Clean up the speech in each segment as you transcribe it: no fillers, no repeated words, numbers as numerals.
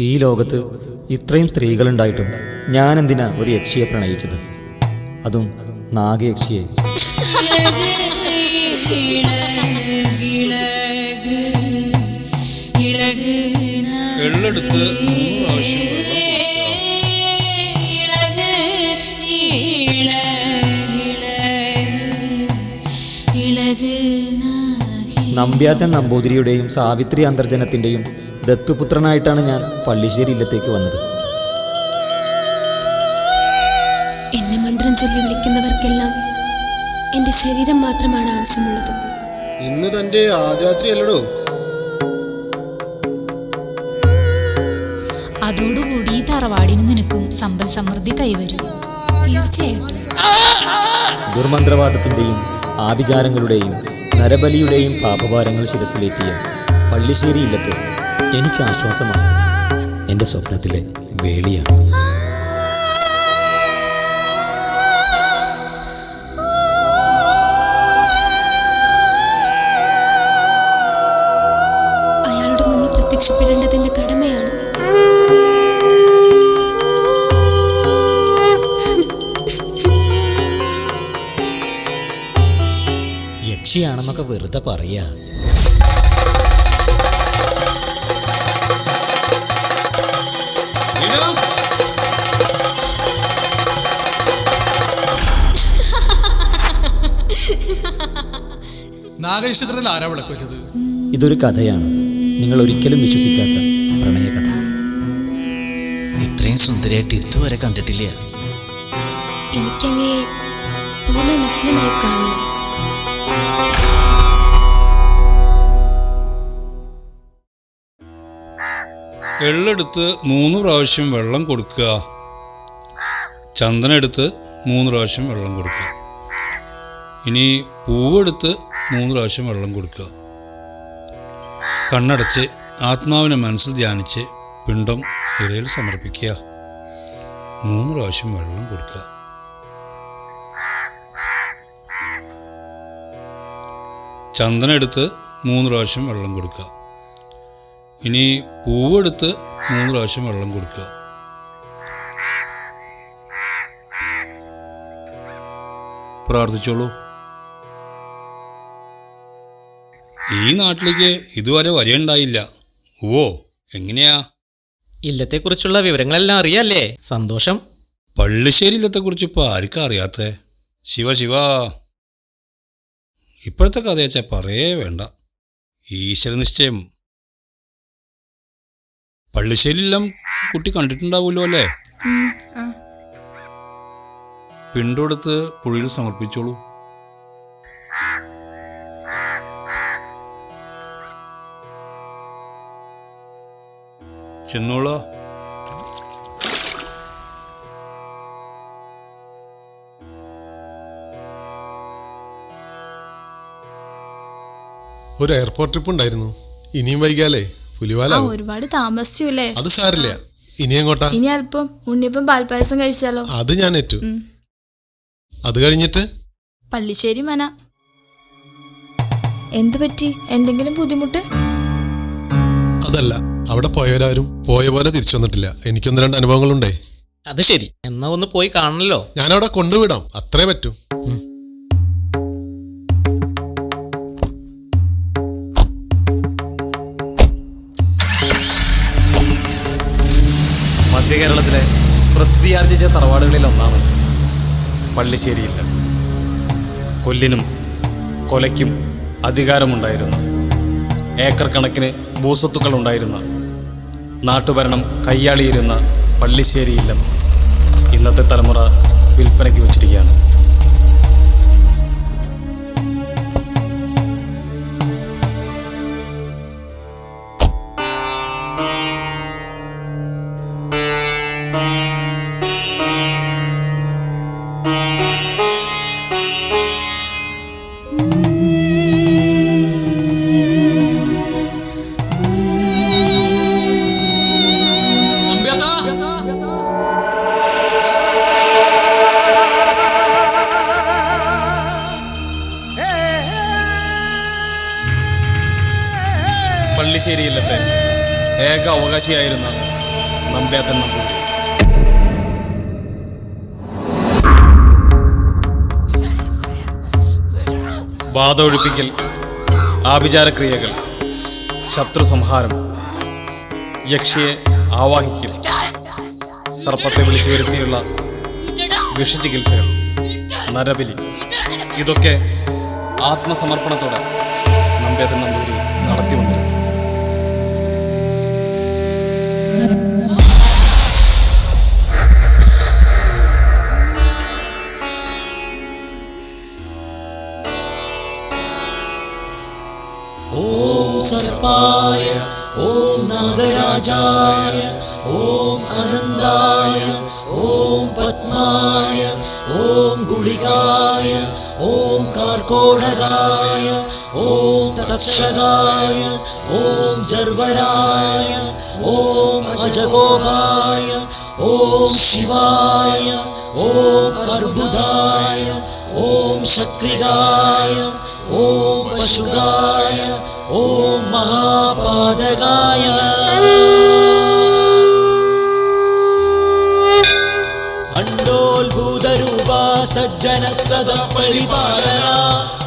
ഈ ലോകത്ത് ഇത്രയും സ്ത്രീകളുണ്ടായിട്ടും ഞാൻ എന്തിനാ ഒരു യക്ഷിയെ പ്രണയിച്ചത്, അതും നാഗയക്ഷിയെ. എള്ളെടുത്ത് 3 പ്രാവശ്യം നമ്പ്യാറ്റൻ നമ്പൂതിരിയുടെയും സാവിത്രി അന്തർജനത്തിൻ്റെയും ദത്തുപുത്രനായിട്ടാണ് ഞാൻ പള്ളിശ്ശേരി ഇല്ലത്തേക്ക് വന്നത്. എന്നെ മന്ത്രം ചൊല്ലി വിളിക്കുന്നവർക്കെല്ലാം എന്റെ ശരീരം മാത്രമാണ് ആവശ്യമുള്ളത്. ഇന്ന് തന്റെ ആദ്യരാത്രി അല്ലടോ. അതോടുകൂടി ഈ തറവാടിന് നിനക്കും സമ്പൽ സമൃദ്ധി കൈവരും. തീർച്ചയായിട്ടും. ദുർമന്ത്രവാദത്തിൻ്റെയും ആഭിചാരങ്ങളുടെയും നരബലിയുടെയും പാപഭാരങ്ങൾ ശിരസിലേറ്റിയ പള്ളിശ്ശേരി ഇല്ലത്ത് എനിക്ക് ആശ്വാസമാണ്. എൻ്റെ സ്വപ്നത്തിലെ വേളിയാണ്. അയാളുടെ മുന്നിൽ പ്രത്യക്ഷപ്പെടേണ്ടത് എന്റെ കടമയാണ്. യക്ഷിയാണെന്നൊക്കെ വെറുതെ പറയാ. നാഗേശ്വരത്തിൽ ആരാ വിളക്ക് വെച്ചത്? ഇതൊരു കഥയാണ്, നിങ്ങൾ ഒരിക്കലും വിശ്വസിക്കാത്ത പ്രണയകഥ. ഇത്രയും സുന്ദരിയായിട്ട് ഇതുവരെ കണ്ടിട്ടില്ല. എനിക്കങ്ങേ പൂർണ്ണ നഗ്നനായി കാണണം. എള്ളെടുത്ത് 3 പ്രാവശ്യം വെള്ളം കൊടുക്കുക. ചന്ദനെടുത്ത് 3 പ്രാവശ്യം വെള്ളം കൊടുക്കുക. ഇനി പൂവെടുത്ത് 3 പ്രാവശ്യം വെള്ളം കൊടുക്കുക. കണ്ണടച്ച് ആത്മാവിനെ മനസ്സിൽ ധ്യാനിച്ച് പിണ്ടം ഇരയിൽ സമർപ്പിക്കുക. 3 പ്രാവശ്യം വെള്ളം കൊടുക്കുക. ചന്ദനെടുത്ത് 3 പ്രാവശ്യം വെള്ളം കൊടുക്കുക. ഇനി പൂവെടുത്ത് 3 പ്രാവശ്യം വെള്ളം കൊടുക്കുക. പ്രാർത്ഥിച്ചോളൂ. ഈ നാട്ടിലേക്ക് ഇതുവരെ വരെയുണ്ടായില്ല. ഓ, എങ്ങനെയാ? ഇല്ലത്തെക്കുറിച്ചുള്ള വിവരങ്ങളെല്ലാം അറിയാല്ലേ? സന്തോഷം. പള്ളിശ്ശേരി ഇല്ലത്തെക്കുറിച്ച് ഇപ്പോൾ ആർക്കാ അറിയാത്തേ? ശിവ ശിവ, ഇപ്പോഴത്തെ കഥയച്ചാ പറയേ വേണ്ട. ഈശ്വര നിശ്ചയം. പള്ളിശ്ശേരിയെല്ലാം കുട്ടി കണ്ടിട്ടുണ്ടാവുമല്ലോ അല്ലേ? പിണ്ടൊടുത്ത് പുഴയിൽ സമർപ്പിച്ചോളൂ. ചെന്നോളൂ. ഒരു എയർപോർട്ട് ട്രിപ്പ് ഉണ്ടായിരുന്നു. ഇനിയും വൈകാലേ പുലിവാല. ഒരുപാട് താമസിച്ചുല്ലേ? അത് സാരില്ല. ഇനി എങ്ങോട്ടാ? ഇനി അല്പം ഉണ്ണിയപ്പം പാൽപ്പായസം കഴിച്ചാലോ? അത് ഞാൻ ഏറ്റു. അത് കഴിഞ്ഞിട്ട് പള്ളിശ്ശേരി മന. എന്തു പറ്റി? എന്തെങ്കിലും ബുദ്ധിമുട്ട്? അതല്ല, അവിടെ പോയവരാരും പോയ പോലെ തിരിച്ചു വന്നിട്ടില്ല. എനിക്കൊന്ന് 2 അനുഭവങ്ങളുണ്ടേ. അത് ശരി, എന്നാ ഒന്ന് പോയി കാണണല്ലോ. ഞാനവിടെ കൊണ്ടുവിടാം, അത്രേ പറ്റൂ. മധ്യ കേരളത്തിലെ പ്രസിദ്ധിയാർജിച്ച തറവാടുകളിൽ ഒന്നാണ് പള്ളിശ്ശേരിയില്ല. കൊല്ലിനും കൊലയ്ക്കും അധികാരമുണ്ടായിരുന്ന, ഏക്കർ കണക്കിന് ഭൂസ്വത്തുക്കൾ ഉണ്ടായിരുന്ന, നാട്ടുഭരണം കയ്യാളിയിരുന്ന പള്ളിശ്ശേരിയില്ലം ഇന്നത്തെ തലമുറ വിൽപ്പനയ്ക്ക് വച്ചിരിക്കുകയാണ്. പള്ളിശ്ശേരിയില്ലത്തെ ഏക അവകാശിയായിരുന്ന നമ്പ്യാത്തൻ നമ്പൂതിരി. ബാധ ഒഴിപ്പിക്കൽ, ആഭിചാരക്രിയകൾ, ശത്രു സംഹാരം, യക്ഷിയെ ആവാഹിക്കൽ, സർപ്പത്തെ വിളിച്ചു വരുത്തിയുള്ള വിഷചികിത്സകൾ, നരബലി, ഇതൊക്കെ ആത്മസമർപ്പണത്തോടെ നമ്പ്യാത്തൻ നമ്പൂതിരി നടത്തി വന്നിരുന്നു. ഓം സർപ്പായ ഓം നാഗരാജായ ഓം അനന്തായ ഓം പത്മായ ഓം ഗുളികായ ഓം കാർക്കോടകായ ഓം തക്ഷകായ ഓം ജർവരായ ഓം അജഗോപായ ഓം ശിവായ ഓം അർബുദായ ഓം ശക്രികായ ഓം പശുകായ ഓം മഹാപാദകായ അണ്ഡോത്ഭൂതരൂപ സജ്ജന സദാ പരിപാലന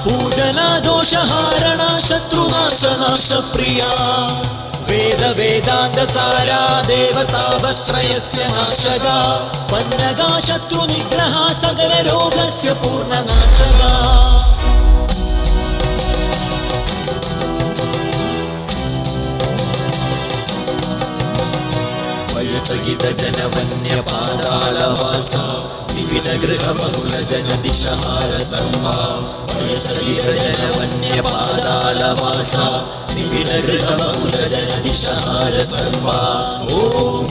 പൂജന ദോഷഹാരണ ശത്രുനാശനാശ പ്രിയ വേദ വേദാന്ത സാരാ ദേവതാവശ്രയസ്യ നാശക പന്നക ശത്രു നിഗ്രഹ സകല രോഗസ്യ പൂർണ്ണനാശക जनवन्यपादालवास निबिडगृहबहुलजनदिशहार सर्वा जनवन्यपादालवास निबिडगृहबहुलजनदिशहार सर्वा ॐ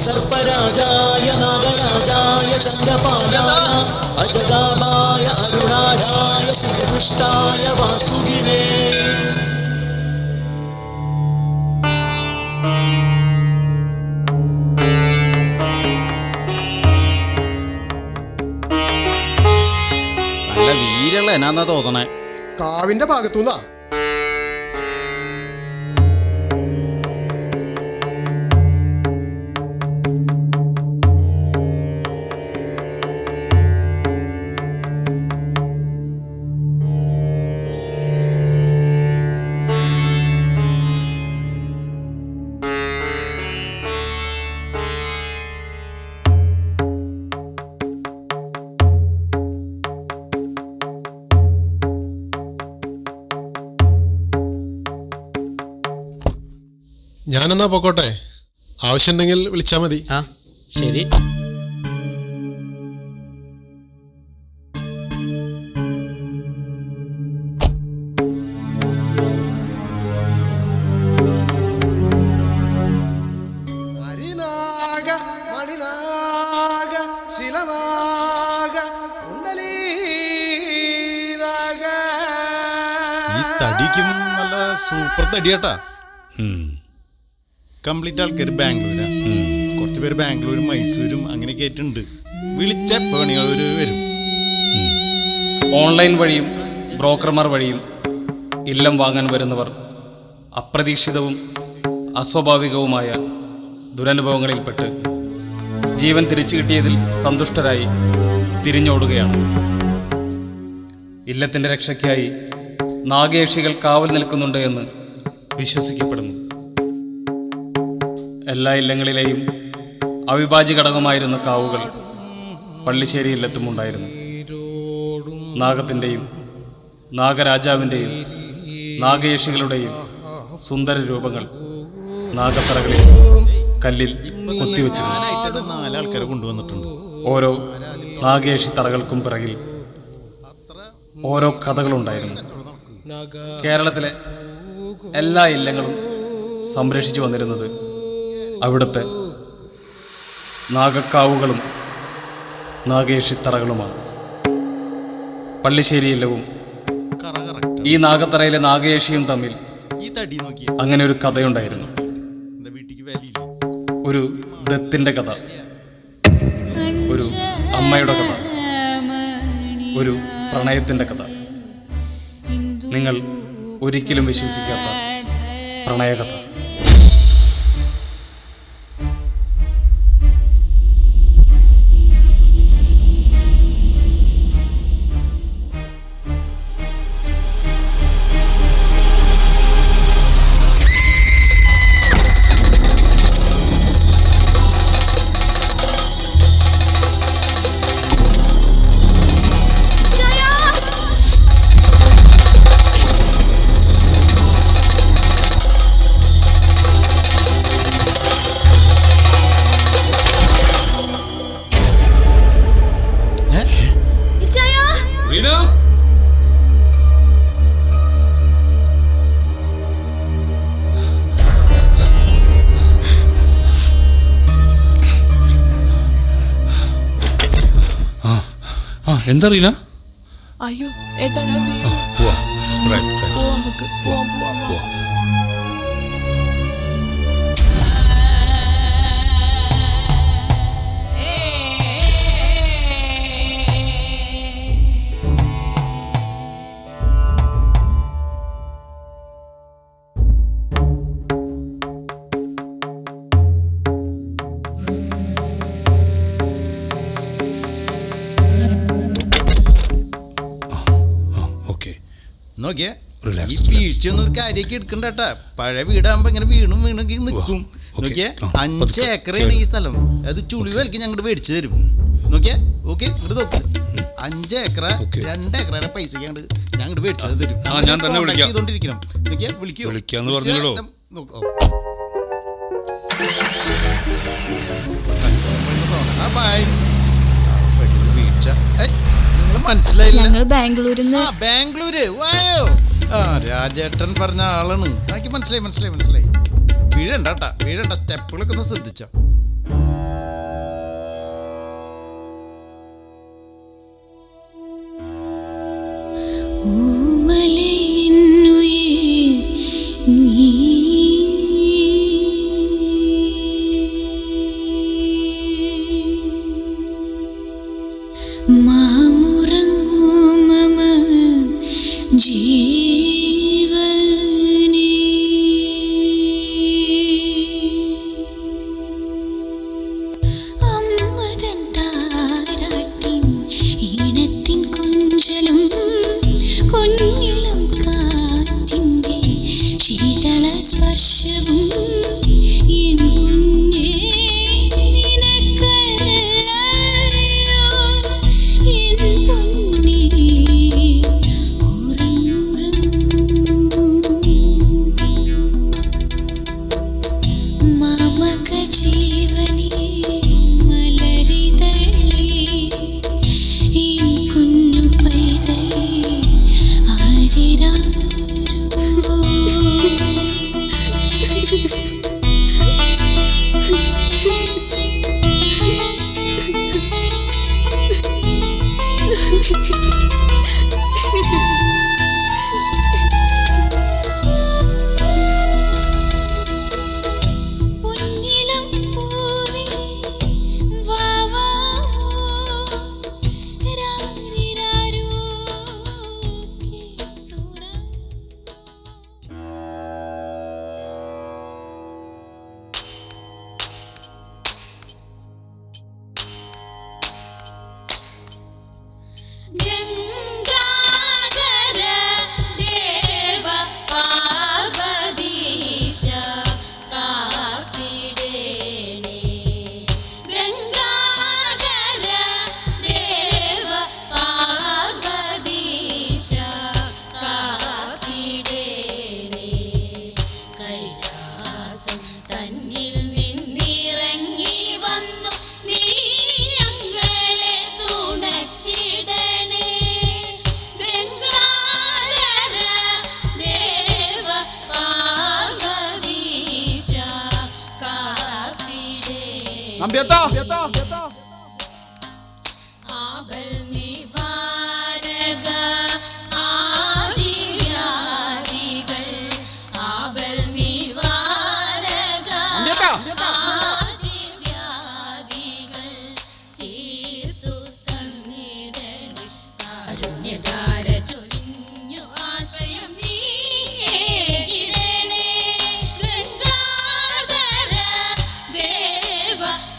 सर्पराजाय नागराजाय शङ्खपालाय अजगामाय अरुणाढाय श्रीकृष्णाय वासुगिने എന്നാ തോന്നണേ. കാവിന്റെ ഭാഗത്തുനിന്നാ. ഞാനെന്നാ പോക്കോട്ടെ, ആവശ്യമുണ്ടെങ്കിൽ വിളിച്ചാൽ മതി. ആ ശരി. ഈ തടിക്കും നല്ല സൂപ്പർ തടിയാട്ടാ. കംപ്ലീറ്റ് ആൾക്കാർ ബാംഗ്ലൂരാ. കുറച്ച് പേര് ബാംഗ്ലൂരും മൈസൂരും അങ്ങനെയൊക്കെ ആയിട്ടുണ്ട്. വിളിച്ച പണികൾ വരും. ഓൺലൈൻ വഴിയും ബ്രോക്കർമാർ വഴിയും ഇല്ലം വാങ്ങാൻ വരുന്നവർ അപ്രതീക്ഷിതവും അസ്വാഭാവികവുമായ ദുരനുഭവങ്ങളിൽപ്പെട്ട് ജീവൻ തിരിച്ചു കിട്ടിയതിൽ സന്തുഷ്ടരായി തിരിഞ്ഞോടുകയാണ്. ഇല്ലത്തിൻ്റെ രക്ഷയ്ക്കായി നാഗയക്ഷികൾ കാവൽ നിൽക്കുന്നുണ്ട് എന്ന് വിശ്വസിക്കപ്പെടുന്നു. എല്ലാ ഇല്ലങ്ങളിലെയും അവിഭാജ്യ ഘടകമായിരുന്ന കാവുകൾ പള്ളിശ്ശേരി ഇല്ലത്തും ഉണ്ടായിരുന്നു. നാഗത്തിൻ്റെയും നാഗരാജാവിൻ്റെയും നാഗയക്ഷികളുടെയും സുന്ദര രൂപങ്ങൾ നാഗത്തറകളിൽ കല്ലിൽ കൊത്തിവെച്ചിരുന്നു. 4 ആൾക്കാരെ കൊണ്ടുവന്നിട്ടുണ്ട്. ഓരോ നാഗയക്ഷി തറകൾക്കും പിറകിൽ ഓരോ കഥകളുണ്ടായിരുന്നു. കേരളത്തിലെ എല്ലാ ഇല്ലങ്ങളും സംരക്ഷിച്ചു വന്നിരുന്നത് അവിടുത്തെ നാഗക്കാവുകളും നാഗയക്ഷി തറകളുമാണ്. പള്ളിശ്ശേരി ഇല്ലവും ഈ നാഗത്തറയിലെ നാഗയക്ഷിയും തമ്മിൽ അങ്ങനെ ഒരു കഥയുണ്ടായിരുന്നു. ഒരു ദത്തിൻ്റെ കഥ, ഒരു അമ്മയുടെ കഥ, ഒരു പ്രണയത്തിൻ്റെ കഥ, നിങ്ങൾ ഒരിക്കലും വിശ്വസിക്കാത്ത പ്രണയകഥ. എന്താ റീന? അയ്യോ ഏട്ടാ ഞാൻ ആ, പോവാ. Right, right. പോവാം നമുക്ക് പോവാം പോവാം പോവാം. ഓക്കെ, നോക്കിയേ Relax, ഈ വീഴ്ചയൊന്നും ഒരു കാര്യമൊക്കെ എടുക്കണ്ടേട്ടാ. പഴയ വീടാകുമ്പോ ഇങ്ങനെ വീണും വീണെങ്കിൽ നിൽക്കും. okay. നോക്കിയേ ആ, 5 പതുക്കെ. ഏക്കറാണ് ഈ സ്ഥലം. അത് ചുളി വിലക്ക് ഞങ്ങോട്ട് മേടിച്ചു തരും. നോക്കിയേ ഓക്കെ ഇങ്ങോട്ട് നോക്ക്. 5 ഏക്കറ Okay. 2 ഏക്കറ പൈസ ഞങ്ങോട്ട് മേടിച്ചത് തരും. ആ, ഞാൻ തന്നെ വിളിക്കാം. ചെയ്തോണ്ടിരിക്കണം. നോക്കിയേ വിളിക്കൂ. വിളിക്കാന്ന് പറഞ്ഞല്ലോ. വീഴ്ച നിങ്ങൾ മനസ്സിലായില്ല. ഞങ്ങൾ ബാംഗ്ലൂരിൽ നിന്ന് ആ ബാംഗ്ലൂര് വായോ. ആ രാജേട്ടൻ പറഞ്ഞ ആളാണ്. എനിക്ക് മനസ്സിലായി. വീഴണ്ടാ സ്റ്റെപ്പുകളൊക്കെ ഒന്ന് ശ്രദ്ധിച്ചോ.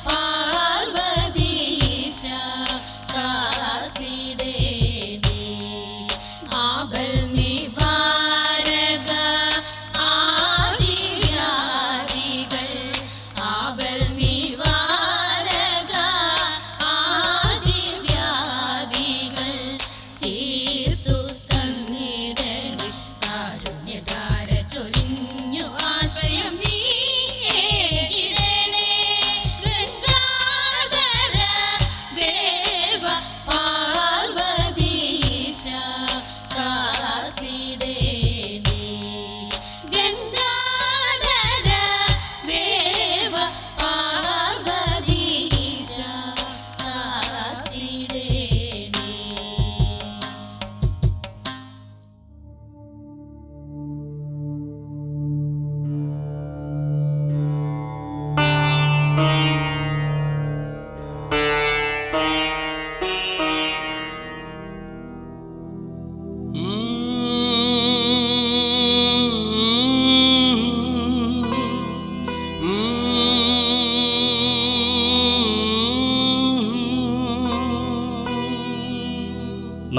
പാർവതി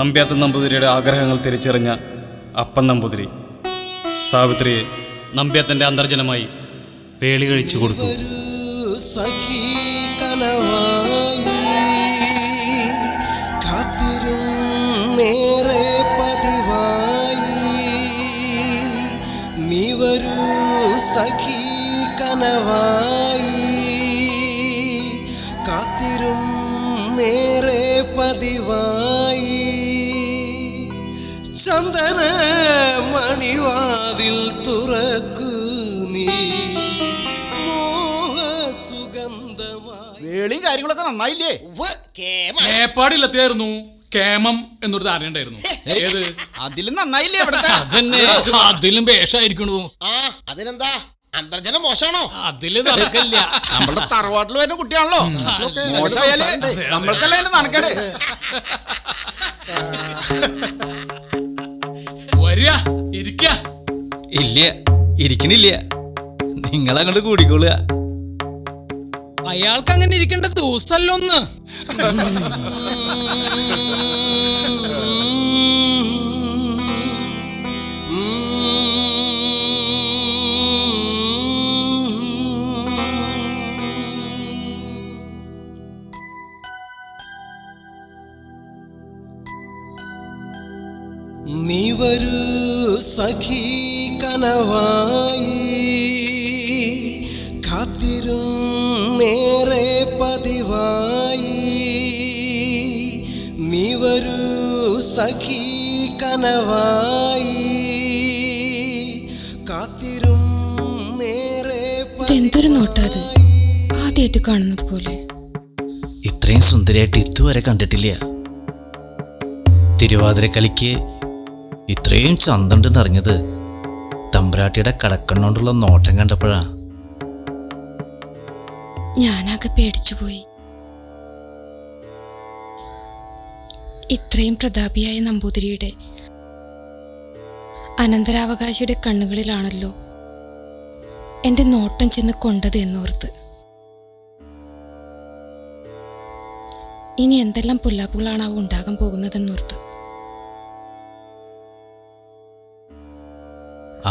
നമ്പ്യാത്ത നമ്പൂതിരിയുടെ ആഗ്രഹങ്ങൾ തിരിച്ചറിഞ്ഞ അപ്പൻ നമ്പൂതിരി സാവിത്രിയെ നമ്പ്യാത്തൻ്റെ അന്തർജനമായി വേളി കഴിച്ചു കൊടുത്തു. സഖി കനവായി കാത്തിരും നേരെ പതിവായി നീ വരൂ സഖി കനവായി കാത്തിരും നേരെ പതിവായി ചന്ദന മണിവാതിൽ തുറക്കൂ നീ മോഹസുഗന്ധമായി. വേളിയും കാര്യങ്ങളൊക്കെ നന്നായില്ലേ? മേപ്പാടില്ലെത്തിയായിരുന്നു കേമം എന്നൊരു ധാരണ ഉണ്ടായിരുന്നു. ഏത് അതിലും നന്നായില്ലേ? അതന്നെ, അതിലും വേഷായിരിക്കണു. അതിനെന്താ അന്തർജനം മോശമാണോ? അതില് നടക്കില്ല. നമ്മളുടെ തറവാട്ടിൽ വരുന്ന കുട്ടിയാണല്ലോ. മോശമായാലേ നമ്മൾക്കല്ലേ അതിന്റെ നനക്കേട്. വരിക, ഇരിക്ക. ഇല്ല, ഇരിക്കണില്ല. നിങ്ങളങ്ങോട്ട് കൂടിക്കൊള്ളുക. അയാൾക്ക് അങ്ങനെ ഇരിക്കേണ്ട ദിവസമല്ലോ ഒന്ന്. നീ വരൂ സഖി കനവായി കാത്തിരും നേരെ പതിവായി നീ വരൂ സഖി കനവായി കാത്തിരും നേരെ ഇതെന്തൊരു നോട്ടാത്, ആദ്യമായിട്ട് കാണുന്നത് പോലെ. ഇത്രയും സുന്ദരിയായിട്ട് ഇതുവരെ കണ്ടിട്ടില്ല. തിരുവാതിരക്കളിക്ക് ഇത്രയും ചന്തണ്ടെന്ന് അറിഞ്ഞത് തമ്പ്രാട്ടിയുടെ കടക്കണ്ണോണ്ടുള്ള നോട്ടം കണ്ടപ്പോഴാ. ഞാനാകെ പേടിച്ചുപോയി. ഇത്രയും പ്രതാപിയായ നമ്പൂതിരിയുടെ അനന്തരാവകാശിയുടെ കണ്ണുകളിലാണല്ലോ എൻ്റെ നോട്ടം ചെന്ന് കൊണ്ടത് എന്നോർത്ത്. ഇനി എന്തെല്ലാം പുല്ലാപ്പുകളാണാവും ഉണ്ടാകാൻ പോകുന്നതെന്നോർത്ത്.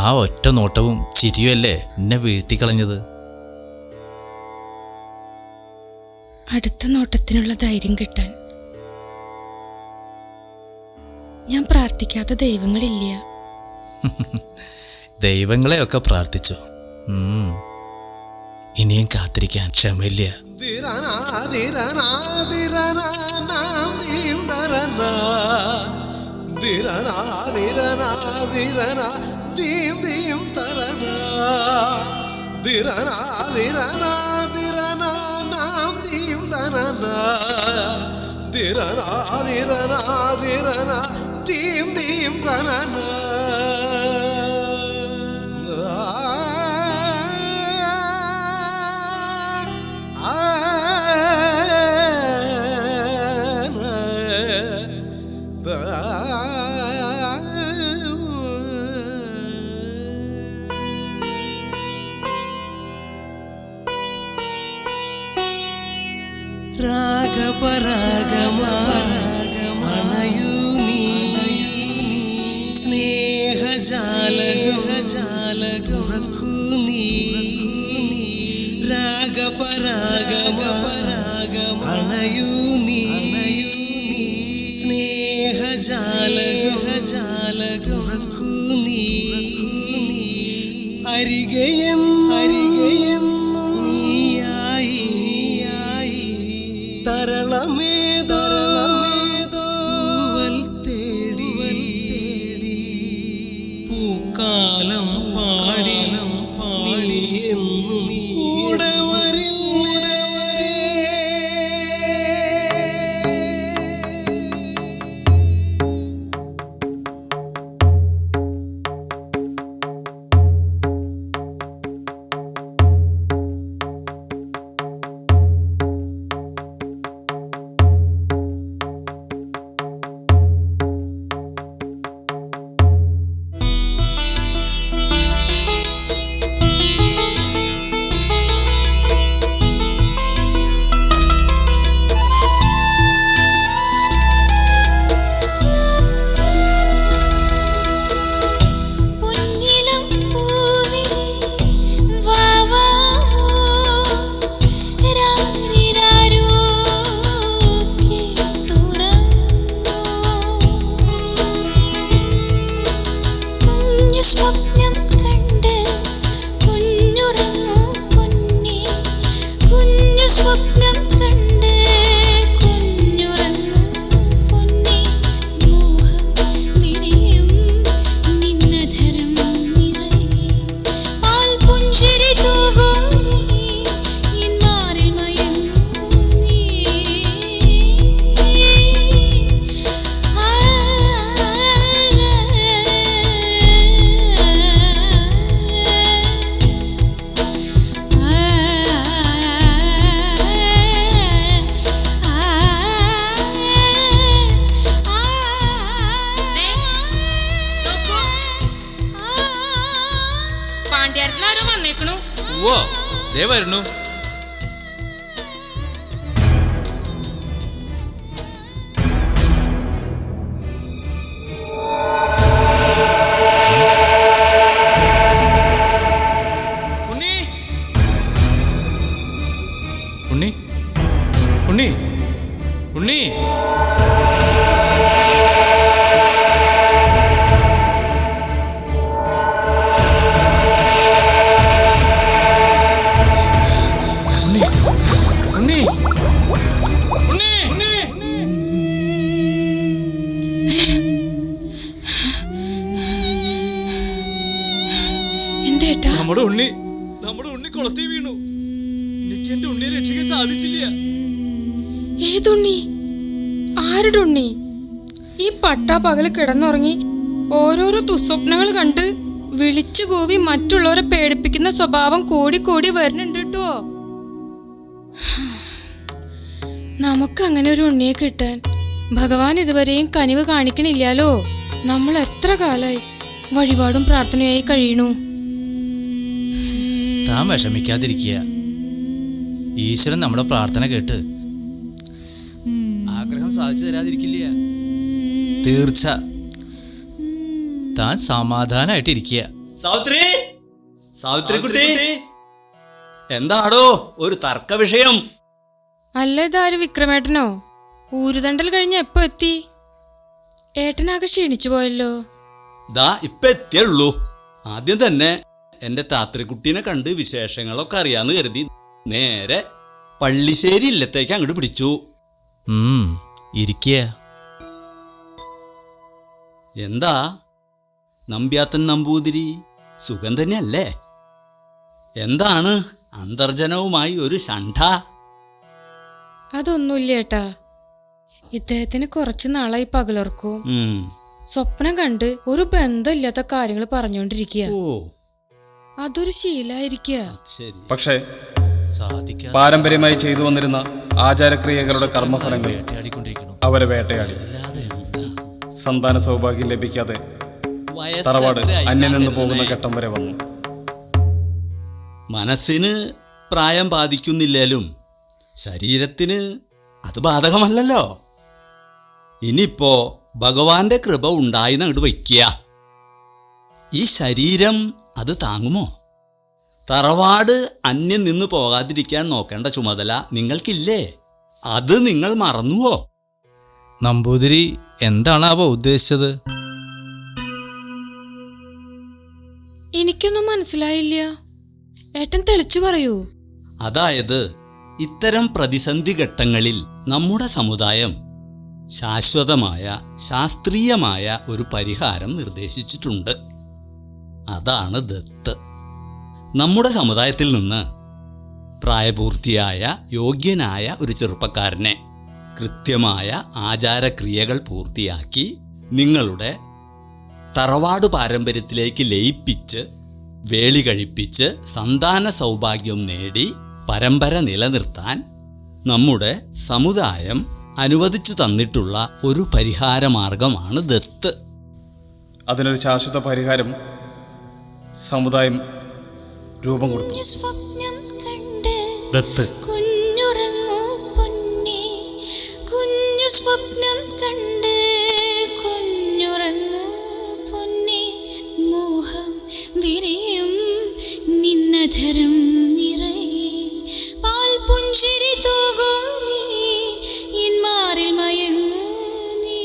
ആ ഒറ്റ നോട്ടവും ചിരിയുമല്ലേ എന്നെ വീഴ്ത്തിക്കളഞ്ഞത്. അടുത്ത നോട്ടത്തിനുള്ള ധൈര്യം കിട്ടാൻ ഞാൻ പ്രാർത്ഥിക്കാത്ത ദൈവങ്ങളില്ല. ദൈവങ്ങളെയൊക്കെ പ്രാർത്ഥിച്ചു. ഇനിയും കാത്തിരിക്കാൻ ക്ഷമയില്ല. രാഗപരാഗമണയൂ നീ സ്നേഹജാലകു നീ രാഗപരാഗമണയൂ നീ സ്നേഹജാലകു നീ അരികെയെന്നും നീയായി തരളമേതോ തേടി പൂക്കാലം പാടിലും പാടിയെന്നും കൂടെ പാണ്ഡ്യാരത്തിനാരോ വന്നേക്കണു. ഓ ദേ വരുന്നു. ഉണ്ണി ഉണ്ണി ഉണ്ണി ഉണ്ണി ഉണ്ണി ഉണ്ണി എന്തേട്ടാ? നമ്മുടെ ഉണ്ണി കുളത്തിൽ വീണു. എനിക്ക് എന്റെ ഉണ്ണിയെ രക്ഷിക്കാൻ സാധിച്ചില്ല. ഏതുണ്ണി? ആരുടെ ഉണ്ണി? ഈ പട്ടാ പകല് കിടന്നുറങ്ങി ഓരോരോ ദുസ്വപ്നങ്ങൾ കണ്ട് വിളിച്ചു കൂവി മറ്റുള്ളവരെ പേടിപ്പിക്കുന്ന സ്വഭാവം കൂടി കൂടി വരുന്നുണ്ട് കേട്ടോ. നമുക്ക് അങ്ങനെ ഒരു ഉണ്ണിയെ കിട്ടാൻ ഭഗവാൻ ഇതുവരെയും കനിവ് കാണിക്കണില്ലാലോ. നമ്മൾ എത്ര കാലായി വഴിപാടും പ്രാർത്ഥനയായി കഴിയണു. താൻ വിഷമിക്കാതിരിക്കുക. ഈശ്വരൻ നമ്മുടെ പ്രാർത്ഥന കേട്ട് ആഗ്രഹം സാധിച്ചു തരാതിരിക്കില്ല. തീർച്ച. താൻ സമാധാനായിട്ടിരിക്കുക. സാവിത്രി, സാവിത്രി കുട്ടി, എന്താടോ ഒരു തർക്ക വിഷയം? അല്ല, ഇതാര് വിക്രമേട്ടനോ? ഊരുതണ്ടൽ കഴിഞ്ഞ എപ്പോ എത്തി? ഏട്ടനാകെ ക്ഷീണിച്ചു പോയല്ലോ. ദാ ഇപ്പൊ എത്തിയുള്ളൂ. ആദ്യം തന്നെ എന്റെ താത്രിക്കുട്ടീനെ കണ്ട് വിശേഷങ്ങളൊക്കെ അറിയാന്ന് കരുതി നേരെ പള്ളിശ്ശേരി ഇല്ലത്തേക്ക് അങ്ങോട്ട് പിടിച്ചു. ഇരിക്കുക. എന്താ നമ്പ്യാത്തൻ നമ്പൂതിരി, സുഖം തന്നെയല്ലേ? എന്താണ് അന്തർജനവുമായി ഒരു ശണ്ഠ? അതൊന്നുമില്ല ഏട്ടാ. ഇദ്ദേഹത്തിന് കുറച്ചു നാളായി പകലുറക്കും സ്വപ്നം കണ്ട് ഒരു ബന്ധമില്ലാത്ത കാര്യങ്ങൾ പറഞ്ഞുകൊണ്ടിരിക്കുക. അതൊരു ശീലായിരിക്കുക. പക്ഷേ പാരമ്പര്യമായി ചെയ്തു വന്നിരുന്ന ആചാരക്രിയകളുടെ കർമ്മഫലങ്ങൾ അവരെ വേട്ടയാടി. സന്താന സൗഭാഗ്യം ലഭിക്കാതെ തറവാട് അന്യം നിന്ന് പോകുന്ന ഘട്ടം വരെ വന്നു. മനസ്സിന് പ്രായം ബാധിക്കുന്നില്ലേലും ശരീരത്തിന് അത് ബാധകമല്ലല്ലോ. ഇനിയിപ്പോ ഭഗവാന്റെ കൃപ ഉണ്ടായി അങ്ങോട്ട് വയ്ക്കുക. ഈ ശരീരം അത് താങ്ങുമോ? തറവാട് അന്യം നിന്ന് പോകാതിരിക്കാൻ നോക്കേണ്ട ചുമതല നിങ്ങൾക്കില്ലേ? അത് നിങ്ങൾ മറന്നുവോ? നമ്പൂതിരി എന്താണാവോ ഉദ്ദേശിച്ചത്? എനിക്കൊന്നും മനസ്സിലായില്ല. ഏട്ടൻ തെളിച്ചു പറയൂ. അതായത് ഇത്തരം പ്രതിസന്ധി ഘട്ടങ്ങളിൽ നമ്മുടെ സമുദായം ശാശ്വതമായ ശാസ്ത്രീയമായ ഒരു പരിഹാരം നിർദ്ദേശിച്ചിട്ടുണ്ട്. അതാണ് ദത്ത്. നമ്മുടെ സമുദായത്തിൽ നിന്ന് പ്രായപൂർത്തിയായ യോഗ്യനായ ഒരു ചെറുപ്പക്കാരനെ കൃത്യമായ ആചാരക്രിയകൾ പൂർത്തിയാക്കി നിങ്ങളുടെ തറവാട് പാരമ്പര്യത്തിലേക്ക് ലയിപ്പിച്ച് വേളി കഴിപ്പിച്ച് സന്താന സൗഭാഗ്യം നേടി പരമ്പര നിലനിർത്താൻ നമ്മുടെ സമുദായം അനുവദിച്ചു തന്നിട്ടുള്ള ഒരു പരിഹാരമാർഗമാണ് ദത്ത്. അതിനൊരു ശാശ്വത പരിഹാരം സമുദായം രൂപം കൊടുത്തു. ദത്ത്. കുഞ്ഞുറങ്ങൂ പൊന്നേ, കുഞ്ഞു സ്വപ്നം കണ്ട് കുഞ്ഞുറങ്ങൂ പൊന്നേ, മോഹം വിരിയും നിന്നധരം നിറയെ പാൽ പുഞ്ചിരി തൂകൂ നീ എൻ മാറിൽ മയങ്ങൂ നീ.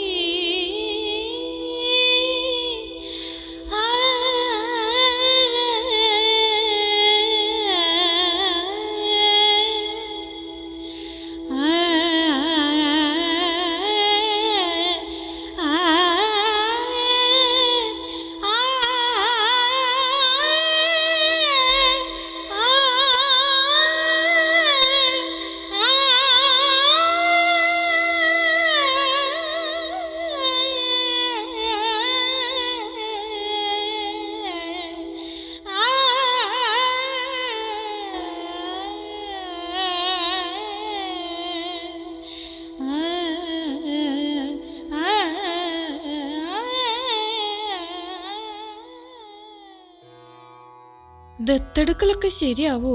ദത്തെടുക്കലൊക്കെ ശരിയാവോ?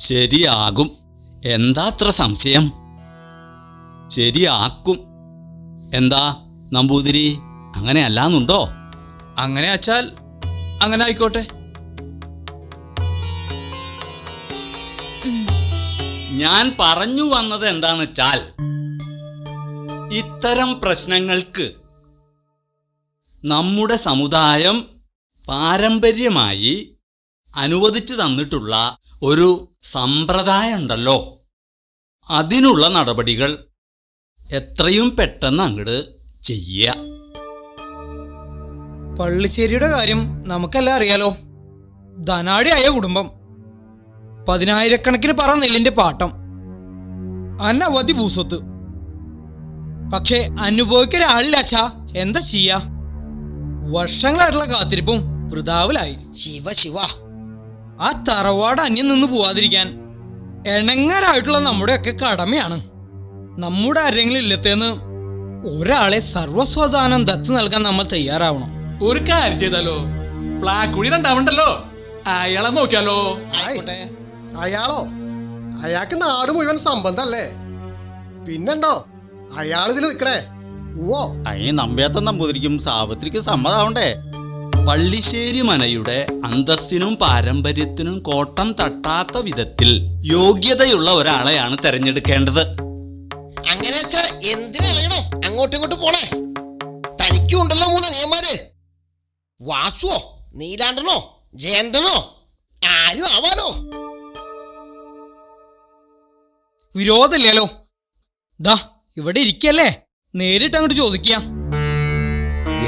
ശരിയാകും. എന്താ അത്ര സംശയം? ശരിയാക്കും. എന്താ നമ്പൂതിരി, അങ്ങനെ അല്ലാന്നുണ്ടോ? അങ്ങനെ അച്ചാൽ അങ്ങനെ ആയിക്കോട്ടെ. ഞാൻ പറഞ്ഞു വന്നത് എന്താന്ന് വെച്ചാൽ, ഇത്തരം പ്രശ്നങ്ങൾക്ക് നമ്മുടെ സമുദായം പാരമ്പര്യമായി അനുവദിച്ചു തന്നിട്ടുള്ള ഒരു സമ്പ്രദായം ഉണ്ടല്ലോ, അതിനുള്ള നടപടികൾ എത്രയും പെട്ടെന്ന് അങ്ങോട്ട് ചെയ്യുക. പള്ളിശ്ശേരിയുടെ കാര്യം നമുക്കെല്ലാം അറിയാലോ. ധനാടിയായ കുടുംബം, 10,000-കണക്കിന് പറ നെല്ലിന്റെ പാട്ടം, അനവധി ഭൂസ്വത്ത്. പക്ഷെ അനുഭവിക്കൊരാളില്ല അച്ഛാ. എന്താ ചെയ്യാ? വർഷങ്ങളായിട്ടുള്ള കാത്തിരിപ്പും വൃതാവിലായി. ശിവ ശിവ, ആ തറവാട് അന്യം നിന്ന് പോവാതിരിക്കാൻ എണങ്ങാരായിട്ടുള്ള നമ്മുടെയൊക്കെ കടമയാണ്. നമ്മുടെ ആരെങ്കിലും ഇല്ലത്തേന്ന് ഒരാളെ സർവസ്വദാനം ദത്ത് നൽകാൻ നമ്മൾ തയ്യാറാവണം. ഒരു കാര്യം ചെയ്താലോ, പ്ലാക്കുഴി രണ്ടാവണ്ടല്ലോ, അയാളെ നോക്കിയാലോ? ആയിക്കോട്ടെ. അയാളോ? അയാൾക്ക് നാട് മുഴുവൻ സംബന്ധല്ലേ? പിന്നെണ്ടോ അയാളിതിൽ നിൽക്കണേ? ഓ, അതിന് നമ്പ്യാത്ത നമ്പൂതിരിക്കും സാവിത്രിക്കും സമ്മതാവണ്ടേ? പള്ളിശ്ശേരി മനയുടെ അന്തസ്സിനും പാരമ്പര്യത്തിനും കോട്ടം തട്ടാത്ത വിധത്തിൽ യോഗ്യതയുള്ള ഒരാളെയാണ് തെരഞ്ഞെടുക്കേണ്ടത്. അങ്ങനെ വെച്ചാ എന്തിനളയണം അങ്ങോട്ടും ഇങ്ങോട്ടും പോണേ? തനിക്കും ഉണ്ടല്ലോ 3 അനിയന്മാര്. വാസുവോ, നീലാണ്ടനോ, ജയന്തനോ, ആരും ആവാലോ. വിരോധമില്ലല്ലോ. ദാ ഇവിടെ ഇരിക്കല്ലേ, നേരിട്ട് അങ്ങോട്ട് ചോദിക്കാം.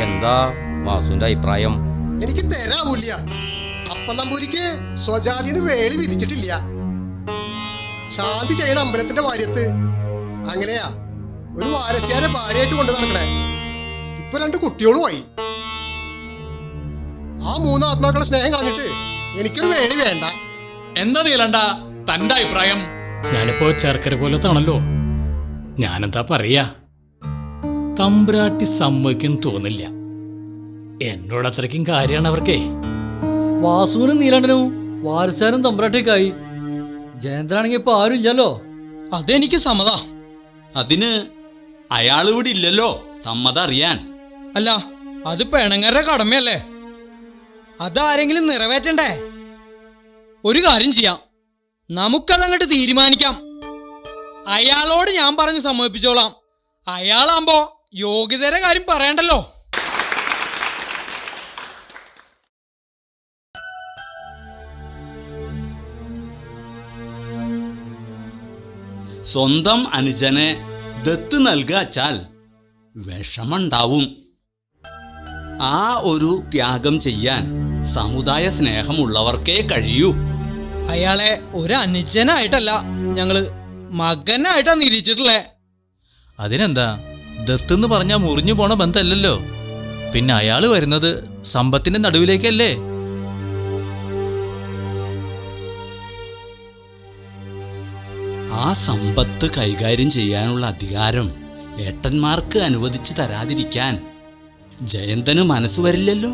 എന്താ വാസുവിന്റെ അഭിപ്രായം? എനിക്ക് തരാവൂല്ല. അപ്പൻ നമ്പൂരിക്ക് സ്വജാതിന് വേളി വിധിച്ചിട്ടില്ല. ശാന്തി ചെയ്യണ അമ്പലത്തിന്റെ ഭാര്യത്ത് അങ്ങനെയാ ഒരു വാരസ്യാരെ ഭാര്യയായിട്ട് കൊണ്ടു നടക്കണേ. ഇപ്പൊ 2 കുട്ടികളുമായി. ആ 3 ആത്മാക്കളുടെ സ്നേഹം കളഞ്ഞിട്ട് എനിക്കൊരു വേളി വേണ്ട. എന്താ നീലണ്ട തന്റെ അഭിപ്രായം? ഞാനിപ്പോ ചേർക്കര പോലത്താണല്ലോ, ഞാനെന്താ പറയാ? തമ്പ്രാട്ടി സമ്മതിക്കും തോന്നില്ല. എന്നോട് അത്രയ്ക്കും കാര്യമാണ് അവർക്കേ. വാസുവിനും നീലണ്ടനും വാരസാനും തമ്പ്രാട്ടിയൊക്കെയായി. ജയന്തനാണെങ്കി ഇപ്പൊ ആരും ഇല്ലല്ലോ. അതെനിക്ക് സമ്മതാ. അതിന് അയാൾ ഇവിടെ ഇല്ലല്ലോ സമ്മതം അറിയാൻ. അല്ല, അത് പെണങ്ങരുടെ കടമയല്ലേ, അതാരെങ്കിലും നിറവേറ്റണ്ടേ? ഒരു കാര്യം ചെയ്യാം, നമുക്കതങ്ങോട്ട് തീരുമാനിക്കാം. അയാളോട് ഞാൻ പറഞ്ഞ് സമ്മതിപ്പിച്ചോളാം. അയാളാകുമ്പോ യോഗ്യതയുടെ കാര്യം പറയണ്ടല്ലോ. സ്വന്തം അനുജനെ ദത്ത് നൽകാച്ചാൽ വിഷമുണ്ടാവും. ആ ഒരു ത്യാഗം ചെയ്യാൻ സമുദായ സ്നേഹമുള്ളവർക്കേ കഴിയൂ. അയാളെ ഒരു അനുജനായിട്ടല്ല, ഞങ്ങള് മകനായിട്ടാ നിരീക്ഷിച്ചിട്ടുള്ളേ. അതിനെന്താ, ദത്തെന്ന് പറഞ്ഞാൽ മുറിഞ്ഞു പോണ ബന്ധമല്ലല്ലോ. പിന്നെ അയാള് വരുന്നത് സമ്പത്തിന്റെ നടുവിലേക്കല്ലേ? ആ സമ്പത്ത് കൈകാര്യം ചെയ്യാനുള്ള അധികാരം ഏട്ടന്മാർക്ക് അനുവദിച്ചു തരാതിരിക്കാൻ ജയന്തന് മനസ്സ് വരില്ലല്ലോ.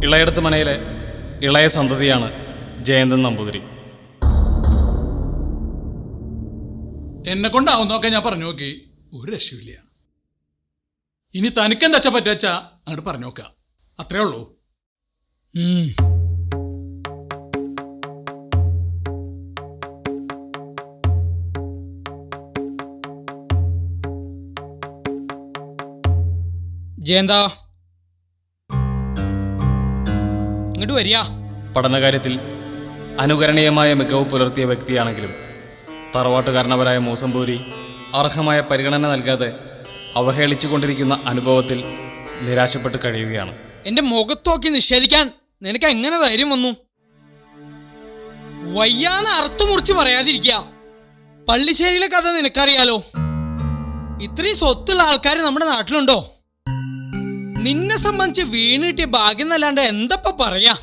ഇളയടത്ത് മനയിലെ ഇളയ സന്തതിയാണ് ജയന്തൻ നമ്പൂതിരി. എന്നെ കൊണ്ടാവുന്നൊക്കെ ഞാൻ പറഞ്ഞു നോക്കി, ഒരു രക്ഷയില്ല. ഇനി തനിക്കെന്താ വെച്ചാ പറ്റുവച്ചാ അങ്ങോട്ട് പറഞ്ഞു നോക്ക, അത്രേ ഉള്ളൂ. ജയന്താ, ഇങ്ങോട്ട് വരിക. പഠനകാര്യത്തിൽ അനുകരണീയമായ മികവ് പുലർത്തിയ വ്യക്തിയാണെങ്കിലും തറവാട്ടുകാരനവരായ മൂസമ്പൂരി അർഹമായ പരിഗണന നൽകാതെ അവഹേളിച്ചു കൊണ്ടിരിക്കുന്ന അനുഭവത്തിൽ നിരാശപ്പെട്ട് കഴിയുകയാണ്. എന്റെ മുഖത്തോക്കി നിഷേധിക്കാൻ നിനക്ക് എങ്ങനെ ധൈര്യം വന്നു? വയ്യാന്ന് അറുത്തു മുറിച്ച് പറയാതിരിക്കുക. പള്ളിശ്ശേരിയിലെ കഥ നിനക്കറിയാലോ. ഇത്രയും സ്വത്തുള്ള ആൾക്കാർ നമ്മുടെ നാട്ടിലുണ്ടോ? നിന്നെ സംബന്ധിച്ച് വീണ് കിട്ടിയ ഭാഗ്യം എന്നല്ലാണ്ട് എന്തപ്പ പറയാ?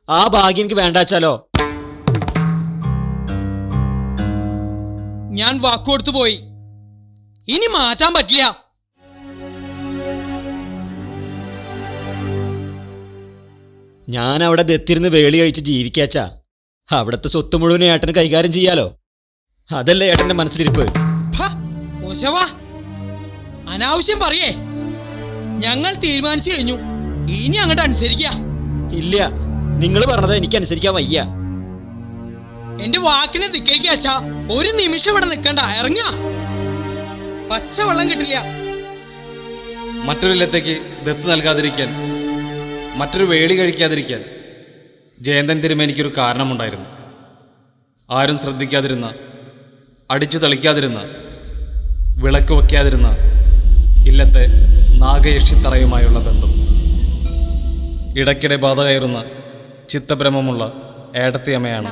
ആ ഭാഗ്യം എനിക്ക് വേണ്ടാച്ചാലോ? ഞാൻ വാക്കുകൊടുത്തു പോയി, ഇനി മാറ്റാൻ പറ്റില്ല. ഞാൻ അവിടെ ദത്തിരുന്ന് വേളി കഴിച്ച് ജീവിക്കാച്ചാ അവിടുത്തെ സ്വത്ത് മുഴുവൻ ഏട്ടന് കൈകാര്യം ചെയ്യാലോ. അതല്ലേ ഏട്ടന്റെ മനസ്സിലിരിപ്പ്. അനാവശ്യം പറയേ. ഞങ്ങൾ തീരുമാനിച്ചു കഴിഞ്ഞു, ഇനി അങ്ങോട്ട് അനുസരിക്ക. ഇല്ല, നിങ്ങൾ പറഞ്ഞത് എനിക്ക് അനുസരിക്കാൻ വയ്യ. എന്റെ വാക്കിനെ ധിക്കരിക്കാച്ചാ ഒരു നിമിഷം ഇവിടെ നിൽക്കണ്ട, ഇറങ്ങ. പച്ചവെള്ളം കിട്ടില്ല. മറ്റൊരു ഇല്ലത്തേക്ക് ദത്ത് നൽകാതിരിക്കാൻ, മറ്റൊരു വേളി കഴിക്കാതിരിക്കാൻ ജയന്തൻ തിരുമേനിക്കൊരു കാരണമുണ്ടായിരുന്നു. ആരും ശ്രദ്ധിക്കാതിരുന്ന, അടിച്ചു തളിക്കാതിരുന്ന, വിളക്ക് വയ്ക്കാതിരുന്ന ഇല്ലത്തെ നാഗയക്ഷിത്തറയുമായുള്ള ബന്ധം. ഇടയ്ക്കിടെ ബാധ കയറുന്ന ചിത്തഭ്രമമുള്ള ഏടത്തിയമ്മയാണ്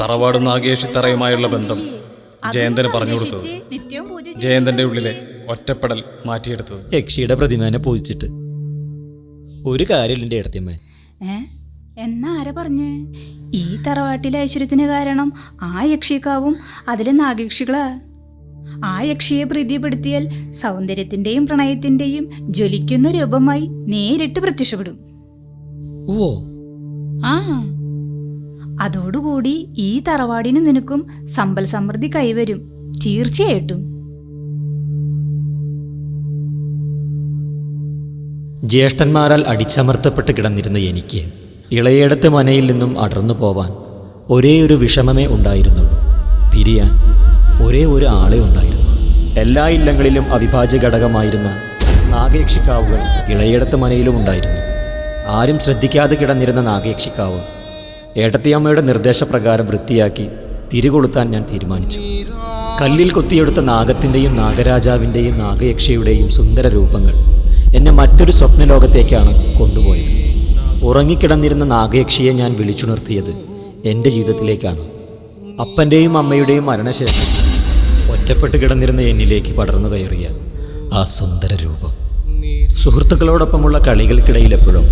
തറവാട് നാഗയക്ഷിത്തറയുമായുള്ള ബന്ധം ജയന്തന് പറഞ്ഞു കൊടുത്തത്. ജയന്തന്റെ ഉള്ളിലെ ഒറ്റപ്പെടൽ മാറ്റിയെടുത്തത്. യക്ഷിയുടെ പ്രതിമേനെ പൂജിച്ചിട്ട് ഒരു കാര്യമില്ല ഏടത്തിയമ്മേ. എന്നാ ആരാ പറഞ്ഞേ? ഈ തറവാട്ടിലെ ഐശ്വര്യത്തിന് കാരണം ആ യക്ഷിക്കാവും അതിലെ നാഗയക്ഷികളാ. ആ യക്ഷിയെ പ്രീതിപ്പെടുത്തിയാൽ സൗന്ദര്യത്തിന്റെയും പ്രണയത്തിന്റെയും ജ്വലിക്കുന്ന രൂപമായി നേരിട്ട് പ്രത്യക്ഷപ്പെടും. ഓ ആ, അതോടുകൂടി ഈ തറവാടിന് നിനക്കും സമ്പൽ സമൃദ്ധി കൈവരും, തീർച്ചയായിട്ടും. ജ്യേഷ്ഠന്മാരാൽ അടിച്ചമർത്തപ്പെട്ട് കിടന്നിരുന്ന എനിക്ക് ഇളയേടത്തെ മനയിൽ നിന്നും അടർന്നു പോവാൻ ഒരേ ഒരു വിഷമമേ ഉണ്ടായിരുന്നുള്ളൂ. പിരിയാൻ ഒരേ ഒരു ആളെ ഉണ്ടായിരുന്നു. എല്ലാ ഇല്ലങ്ങളിലും അവിഭാജ്യ ഘടകമായിരുന്ന നാഗയക്ഷിക്കാവുകൾ ഇളയേടത്തെ മനയിലും ഉണ്ടായിരുന്നു. ആരും ശ്രദ്ധിക്കാതെ കിടന്നിരുന്ന നാഗയക്ഷിക്കാവ് ഏട്ടത്തിയമ്മയുടെ നിർദ്ദേശപ്രകാരം വൃത്തിയാക്കി തിരികൊളുത്താൻ ഞാൻ തീരുമാനിച്ചു. കല്ലിൽ കൊത്തിയെടുത്ത നാഗത്തിൻ്റെയും നാഗരാജാവിൻ്റെയും നാഗയക്ഷിയുടെയും സുന്ദര രൂപങ്ങൾ എന്നെ മറ്റൊരു സ്വപ്നലോകത്തേക്കാണ് കൊണ്ടുപോയത്. ഉറങ്ങിക്കിടന്നിരുന്ന നാഗയക്ഷിയെ ഞാൻ വിളിച്ചുണർത്തിയത് എൻ്റെ ജീവിതത്തിലേക്കാണ്. അപ്പൻ്റെയും അമ്മയുടെയും മരണശേഷം ഒറ്റപ്പെട്ട് കിടന്നിരുന്ന എന്നിലേക്ക് പടർന്നു കയറിയ ആ സുന്ദര രൂപം. സുഹൃത്തുക്കളോടൊപ്പമുള്ള കളികൾക്കിടയിലെപ്പോഴും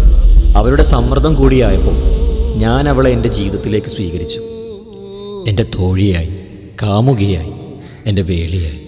അവരുടെ സമ്മർദ്ദം കൂടിയായപ്പോൾ ഞാൻ അവളെ എൻ്റെ ജീവിതത്തിലേക്ക് സ്വീകരിച്ചു. എൻ്റെ തോഴിയായി, കാമുകിയായി, എൻ്റെ വേളിയായി.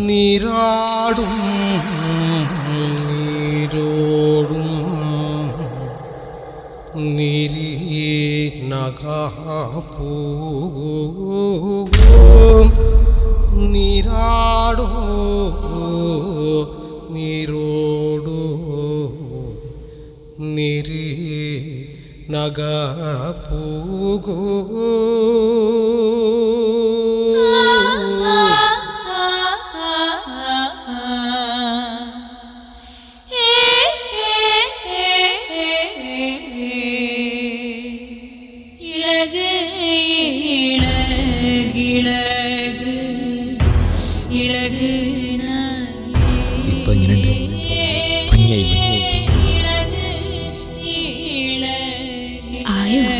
നീരാടും നീരോടും നീരീനകാപ്പൂകും നീരാടോ നീരോടോ നീരീനകാപ്പൂകും ഇപ്പൊ വായോ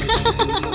Ha ha ha!